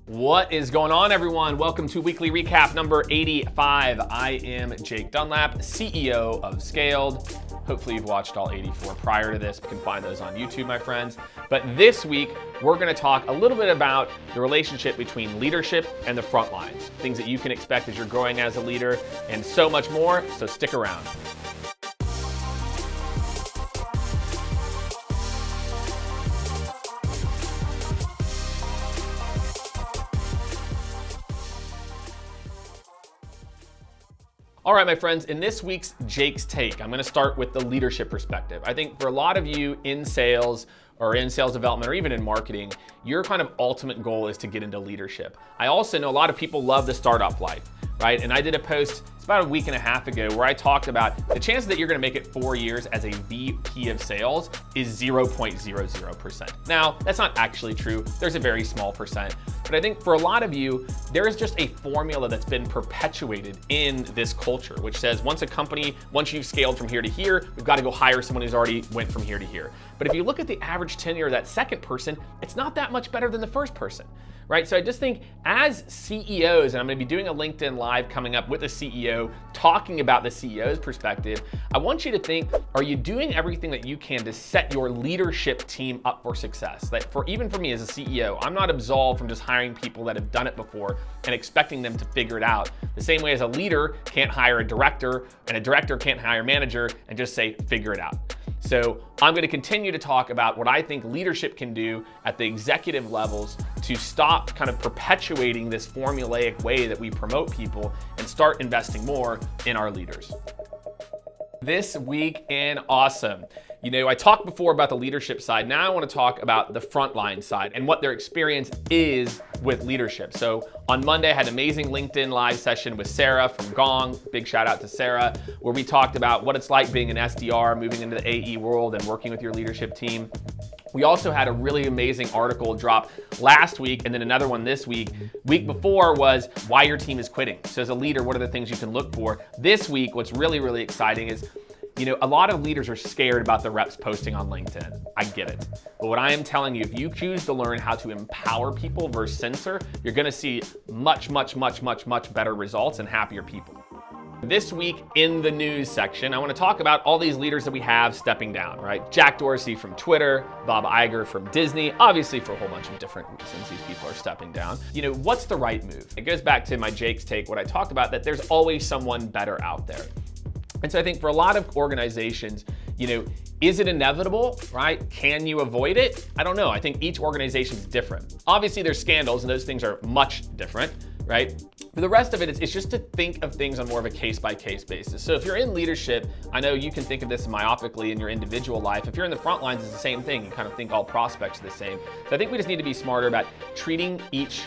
What is going on, everyone? Welcome to weekly recap number 85. I am Jake Dunlap, CEO of Skaled. Hopefully you've watched all 84 prior to this. You can find those on YouTube, my friends. But this week, we're gonna talk a little bit about the relationship between leadership and the front lines, things that you can expect as you're growing as a leader, and so much more, so stick around. All right, my friends, in this week's Jake's Take, I'm gonna start with the leadership perspective. I think for a lot of you in sales or in sales development or even in marketing, your kind of ultimate goal is to get into leadership. I also know a lot of people love the startup life, right? And I did a post, it's about a week and a half ago, where I talked about the chances that you're gonna make it 4 years as a VP of sales is 0.00%. Now, that's not actually true. There's a very small percent. But I think for a lot of you, there is just a formula that's been perpetuated in this culture, which says once you've scaled from here to here, we've got to go hire someone who's already went from here to here. But if you look at the average tenure of that second person, it's not that much better than the first person, right? So I just think as CEOs, and I'm gonna be doing a LinkedIn Live coming up with a CEO, talking about the CEO's perspective, I want you to think, are you doing everything that you can to set your leadership team up for success? Like even for me as a CEO, I'm not absolved from just hiring people that have done it before and expecting them to figure it out. The same way as a leader can't hire a director and a director can't hire a manager and just say, figure it out. So I'm going to continue to talk about what I think leadership can do at the executive levels to stop kind of perpetuating this formulaic way that we promote people and start investing more in our leaders. This week in Awesome. You know, I talked before about the leadership side. Now I want to talk about the frontline side and what their experience is with leadership. So on Monday, I had an amazing LinkedIn Live session with Sarah from Gong. Big shout out to Sarah, where we talked about what it's like being an SDR, moving into the AE world and working with your leadership team. We also had a really amazing article drop last week and then another one this week. Week before was why your team is quitting. So as a leader, what are the things you can look for? This week, what's really, really exciting is, you know, a lot of leaders are scared about the reps posting on LinkedIn. I get it. But what I am telling you, if you choose to learn how to empower people versus censor, you're gonna see much better results and happier people. This week in the news section, I want to talk about all these leaders that we have stepping down, right? Jack Dorsey from Twitter, Bob Iger from Disney, obviously for a whole bunch of different reasons these people are stepping down. You know, what's the right move? It goes back to my Jake's Take, what I talked about, that there's always someone better out there. And so I think for a lot of organizations, you know, is it inevitable, right? Can you avoid it? I don't know. I think each organization is different. Obviously there's scandals and those things are much different, right? For the rest of it, it's just to think of things on more of a case-by-case basis. So if you're in leadership, I know you can think of this myopically in your individual life. If you're in the front lines, it's the same thing. You kind of think all prospects are the same. So I think we just need to be smarter about treating each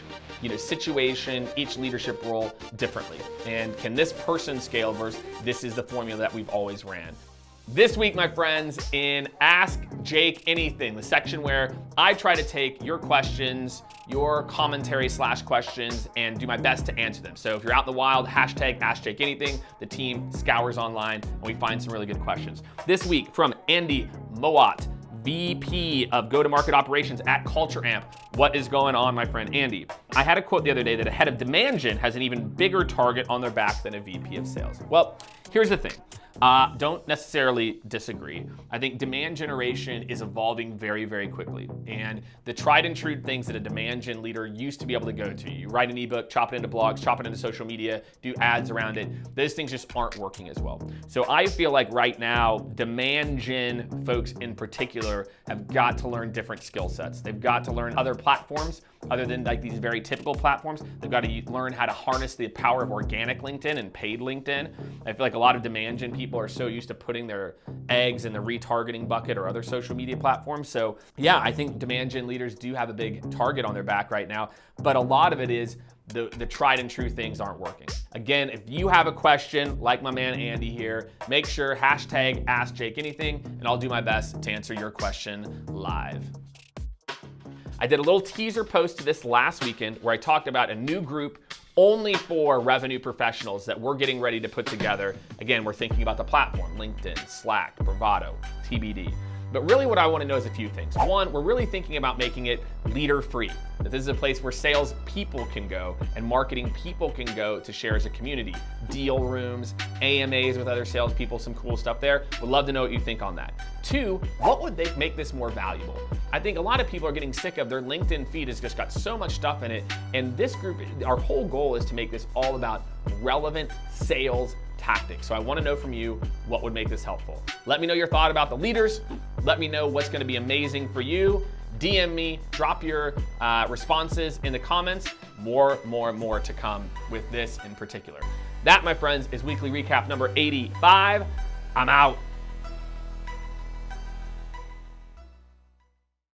situation, each leadership role differently. And can this person scale versus this is the formula that we've always ran? This week, my friends, in Ask Jake Anything, the section where I try to take your questions, your commentary / questions, and do my best to answer them. So if you're out in the wild, hashtag Ask Jake Anything, the team scours online and we find some really good questions. This week from Andy Mowat, VP of Go-to-Market Operations at Culture Amp. What is going on, my friend Andy? I had a quote the other day that a head of demand gen has an even bigger target on their back than a VP of sales. Well, here's the thing. Don't necessarily disagree. I think demand generation is evolving very quickly. And the tried and true things that a demand gen leader used to be able to go to, you write an ebook, chop it into blogs, chop it into social media, do ads around it, those things just aren't working as well. So I feel like right now, demand gen folks in particular have got to learn different skill sets. They've got to learn other platforms other than like these very typical platforms. They've got to learn how to harness the power of organic LinkedIn and paid LinkedIn. I feel like a lot of demand gen people are so used to putting their eggs in the retargeting bucket or other social media platforms. So yeah, I think demand gen leaders do have a big target on their back right now, but a lot of it is the tried and true things aren't working. Again, if you have a question, like my man Andy here, make sure hashtag Ask Jake Anything, and I'll do my best to answer your question live. I did a little teaser post to this last weekend where I talked about a new group only for revenue professionals that we're getting ready to put together. Again, we're thinking about the platform, LinkedIn, Slack, Bravado, TBD. But really what I want to know is a few things. One, we're really thinking about making it leader free. That this is a place where sales people can go and marketing people can go to share as a community. Deal rooms, AMAs with other salespeople, some cool stuff there. Would love to know what you think on that. Two, what would they make this more valuable? I think a lot of people are getting sick of their LinkedIn feed has just got so much stuff in it. And this group, our whole goal is to make this all about relevant sales tactics. So I want to know from you what would make this helpful. Let me know your thought about the leaders. Let me know what's going to be amazing for you. DM me, drop your responses in the comments. More to come with this in particular. That, my friends, is weekly recap number 85. I'm out.